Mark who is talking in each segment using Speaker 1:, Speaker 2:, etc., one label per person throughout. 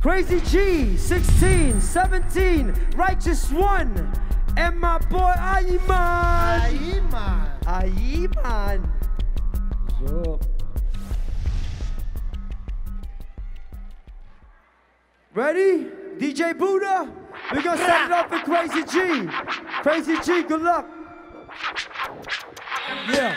Speaker 1: Crazy G, 16, 17, Righteous One, and my boy Ayman. Ayman. Yo. Ready? DJ Buddha, we're gonna set it up for Crazy G. Crazy G, good luck. Yeah.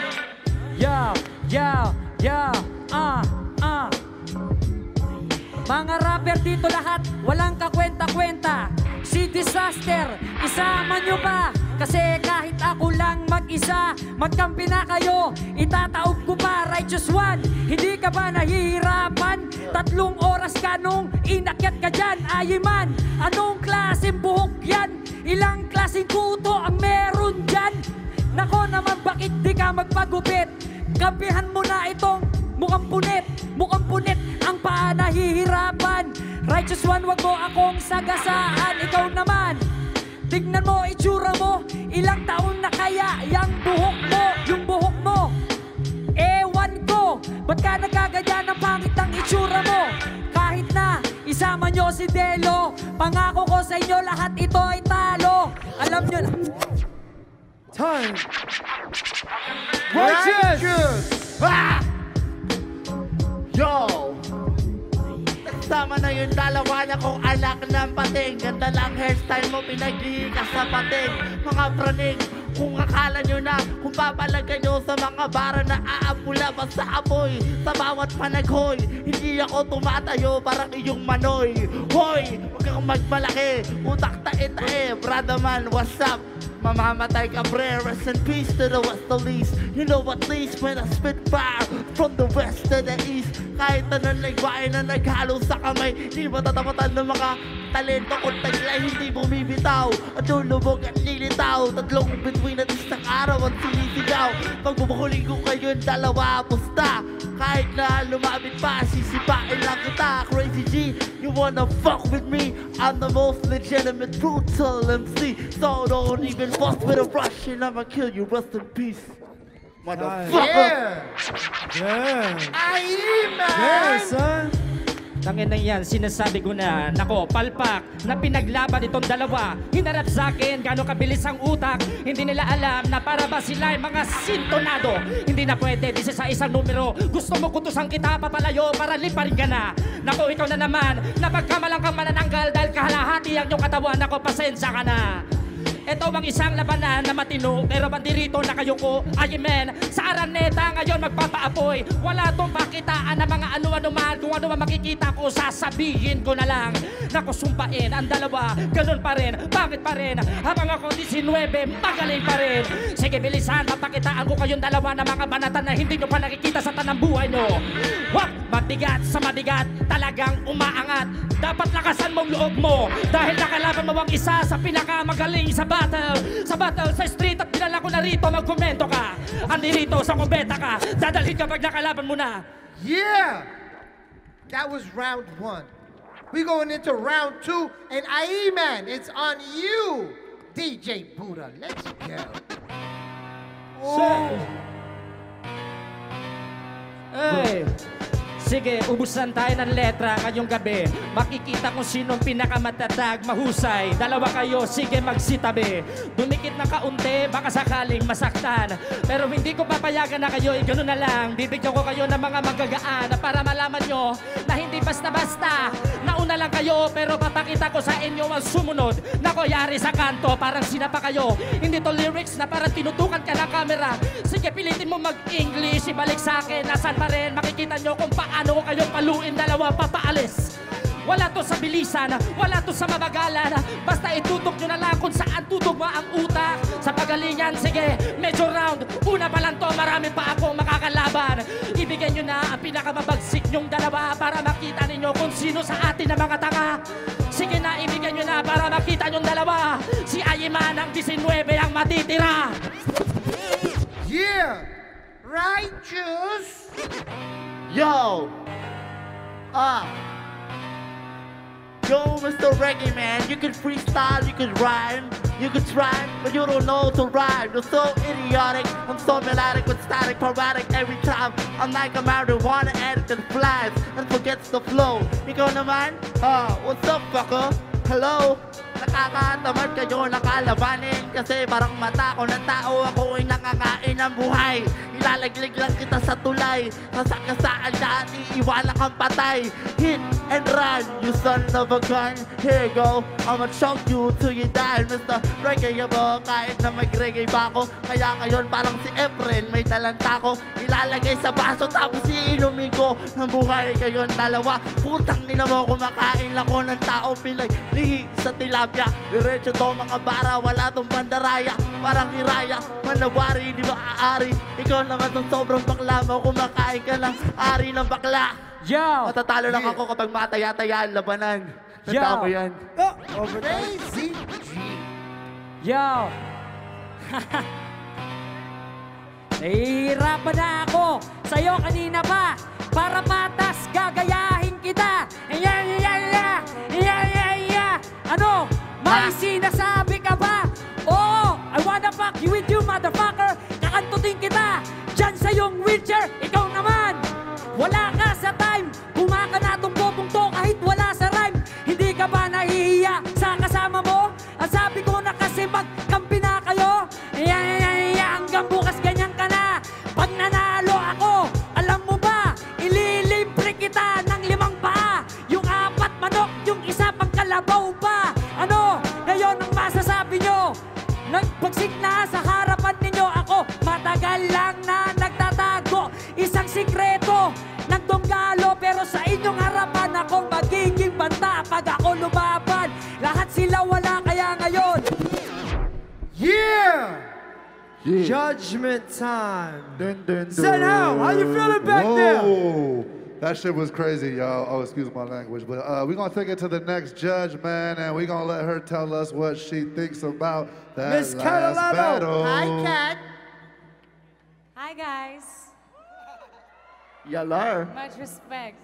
Speaker 2: Mga rapper dito lahat, walang kakwenta-kwenta. Si Disaster, isama nyo ba? Kasi kahit ako lang mag-isa, magkampi na kayo, itataog ko pa. Righteous One, hindi ka ba nahihirapan? 3 oras ka nung inakyat ka dyan. Ayman, anong klaseng buhok yan? Ilang klaseng kuto ang meron dyan? Nako naman, bakit di ka magpagupit? Kampihan mo na itong mukhang punit ang paa nahihirapan. Righteous One, wag mo akong sagasaan. Ikaw naman, tignan mo itsura mo, ilang taon na kaya yung buhok mo. Ewan ko, ba't ka nagaganyan ng pangit ng itsura mo? Kahit na isama nyo si Delo, pangako ko sa inyo lahat ito ay talo. Alam nyo na.
Speaker 1: Time. Righteous!
Speaker 3: Ah! Yo! Nagsama na yung dalawa niya kong anak ng pating. Ganda lang hairstyle mo, pinag-iikas sa pating. Mga praning, kung akala nyo na kung papalagan nyo sa mga bara na aapula pa sa apoy. Sa bawat panaghoy, hindi ako tumatayo parang iyong manoy. Hoy, huwag kang magmalaki, utak tae-tae. Brother man, what's up? Mamamatay ka pre, rest in peace to the west, the least. You know at least when I spit fire from the west to the east. Kahit anong nagwain na naghalo sa kamay, di matatapatan ng mga talento kung taglay hindi bumibitaw. At lulubog at lilitaw, 3 between at isang araw ang sinisigaw. Pag bubukuling ko kayong dalawa, pusta. Kahit na lumapit pa, sisipain lang kita. Crazy G, you wanna fuck with me? I'm the most legitimate brutal MC. So don't even fuss with a rush and I'ma kill you, rest in peace. Motherfucker!
Speaker 1: Yeah.
Speaker 3: Ayman!
Speaker 1: Yeah, son.
Speaker 2: Tangin na yan, sinasabi ko na, nako, palpak, na pinaglaban itong dalawa. Hinarap sa akin, gano'ng kabilis ang utak. Hindi nila alam na para ba sila ay mga sintonado. Hindi na pwede, di sa isang numero. Gusto mo kutusan kita, papalayo, para liparin ka na. Nako, ikaw na naman, napagkamalang kang manananggal dahil kahalahati ang iyong katawan. Nako, pasensya ka na. Ito ang isang labanan na matino, pero bandirito na kayo ko. Aymen, sa Araneta ngayon magpapaapoy. Wala tong pakitaan na mga ano-ano man. Kung ano man makikita ko, sasabihin ko na lang. Naku, sumpain ang dalawa, ganun pa rin. Bakit pa rin? Habang ako 19, magaling pa rin. Sige, bilisan, mapakitaan ko kayong dalawa na mga banatan na hindi nyo pa nakikita sa tanang buhay nyo. Wag, mabigat sa mabigat, talagang umaangat. Dapat lakasan mong loob mo, dahil nakalaban mo ang isa sa pinakamagaling sa battle sa street. At pinala ko na rito, magkomento ka. Andi rito sa kumbeta ka, dadalhin ka pag nakalaban mo na.
Speaker 4: Yeah! That was round 1. We going into round 2, and Ayman, it's on you, DJ Buddha. Let's go.
Speaker 2: Oh. Hey. Sige, ubusan tayo ng letra ngayong gabi. Makikita kung sinong pinakamatatag, mahusay. Dalawa kayo, sige magsitabi. Dumikit na kaunti, baka sakaling masaktan. Pero hindi ko papayagan na kayo, gano'n na lang. Bibigyan ko kayo ng mga magagaan para malaman nyo na hindi basta-basta. Nauna lang kayo, pero papakita ko sa inyo ang sumunod. Nako, yari sa kanto, parang sinapa kayo. Hindi to lyrics na parang tinutukan ka ng camera. Sige, pilitin mo mag-English, ibalik sa akin. Nasaan pa rin, makikita nyo kung paano ko kayo paluin, dalawa papaalis. Wala to sa bilisan, wala to sa mabagalan. Basta itutok nyo na lang kung saan tutugma ang utak. Sa pagalingan, sige, medyo round. Una pa lang to, marami pa akong makakalaban. Ibigay nyo na ang pinakamabagsik nyong dalawa para makita ninyo kung sino sa atin na mga tanga. Sige na, ibigay nyo na para makita nyong dalawa. Si Ayman ang 19 ang matitira.
Speaker 4: Yeah! Righteous!
Speaker 3: Yo! Yo, Mr. Reggae Man, you can freestyle, you can rhyme, you can try, but you don't know to rhyme. You're so idiotic, I'm so melodic with static, sporadic every time. I'm like a marijuana addict that flies and forgets the flow. Ikaw naman, what's up, fucker? Hello? Nakakatamad kayo nakalabanin kasi parang mata ko ng tao, ako ay nakakain ng buhay. Ilalaglig lang kita sa tulay, sasakasaan na at iiwanan kang patay. Hit and run, you son of a gun. Here you go, I'ma choke you till you die. Mr. Reggae mo, kahit na mag-reggae ba ako, kaya ngayon parang si Efren, may talanta ko. Ilalagay sa baso tapos iinumin ko ng buhay kayon dalawa. Putang nila mo, kumakain lang ko ng tao, pinag-lihi sa tilapia. Diretso to mga bara, wala tong bandaraya. Parang hiraya, manawari, di ba aari? Ikaw naman tong sobrang bakla mo, kumakain ka ng ari ng bakla.
Speaker 2: Yo!
Speaker 3: Matatalo lang ako kapag mataya-taya ang labanan. Tanda mo yan.
Speaker 4: Crazy G.
Speaker 2: Yo! Nahihirapan na ako sa'yo kanina pa. Para patas, gagayahin kita. Ano? May sinasabi ka ba? Oo! I wanna fuck you with you, motherfucker. Kakantutin kita. Diyan sa iyong wheelchair, ikaw naman. Wala ka sa time. Kumaka na tong bobong to kahit wala sa rhyme. Hindi ka ba nahihiya sa kasama mo? Ang sabi ko na kasi magkampi na kayo. Hanggang bukas ganyan ka na. Pag nanalo ako, alam mo ba, ililibre kita ng 5 paa. Yung 4 manok, yung isa pang kalabaw pa. Ano? Ngayon ang masasabi nyo? Nagpagsik na sa harapan ninyo ako. Matagal lang na nagtatago. Isang sikreto ng Donggalo. Pero sa inyong harapan ako magiging banta. Pag ako lumaban, lahat sila wala kaya ngayon.
Speaker 1: Yeah!
Speaker 5: Yeah.
Speaker 1: Judgment time.
Speaker 5: Dun, dun, dun.
Speaker 1: Set how you feeling back there?
Speaker 5: Whoa. That shit was crazy, y'all. Oh, excuse my language. But we're going to take it to the next judge, man, and we're going to let her tell us what she thinks about that
Speaker 1: Miss
Speaker 5: last
Speaker 1: Catalano.
Speaker 5: battle.
Speaker 4: Hi, Cat.
Speaker 6: Hi guys.
Speaker 3: Yalar.
Speaker 6: Much respect.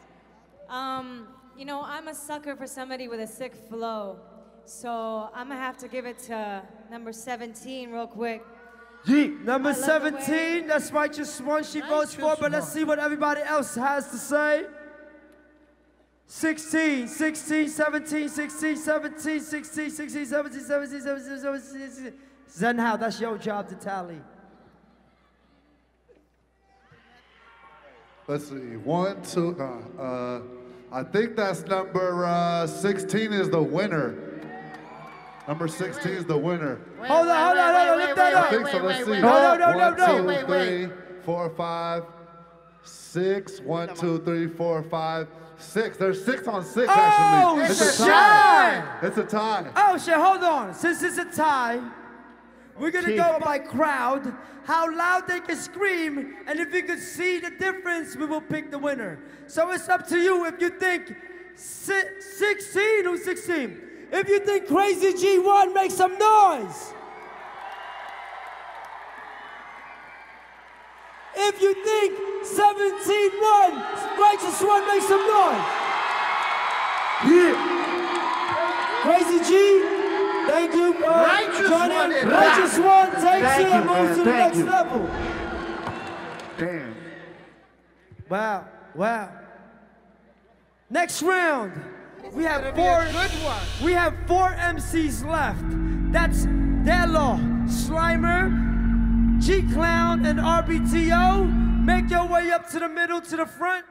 Speaker 6: You know, I'm a sucker for somebody with a sick flow. So I'm gonna have to give it to number 17 real quick.
Speaker 1: Number
Speaker 6: I love the
Speaker 1: 17, that's Righteous One she votes for, but let's see what everybody else has to say. 16, 16, 17, 16, 17, 16, 16, 17, 17, 17, 17, 16. Zenhao, that's your job to tally.
Speaker 5: Let's see. 1, 2. I think that's number 16 is the winner. Number 16 is the winner.
Speaker 1: Hold on, lift that
Speaker 5: I
Speaker 1: up.
Speaker 5: think so. Let's see.
Speaker 1: No.
Speaker 5: 1, 2, 3, 4, 5, 6. 1, 2, 3, 4, 5, 6. There's 6 on 6
Speaker 1: Oh,
Speaker 5: actually.
Speaker 1: shit!
Speaker 5: It's a tie.
Speaker 1: Oh shit, hold on. Since it's a tie, we're gonna go by crowd, how loud they can scream, and if you can see the difference, we will pick the winner. So it's up to you if you think 16, who's 16? If you think Crazy G won, make some noise. If you think 17 won, Righteous One, make some noise. Yeah. Crazy G, thank you for
Speaker 4: Righteous
Speaker 1: joining.
Speaker 4: One is
Speaker 1: Righteous One takes
Speaker 3: Thank
Speaker 1: it
Speaker 3: you,
Speaker 1: and moves
Speaker 3: man.
Speaker 1: to the
Speaker 3: Thank
Speaker 1: next
Speaker 3: you.
Speaker 1: level.
Speaker 5: Damn.
Speaker 1: Wow. Next round, we have
Speaker 4: Be a good one.
Speaker 1: We have 4 MCs left. That's Delo, Slimer, G-Clown, and RBTO. Make your way up to the middle, to the front.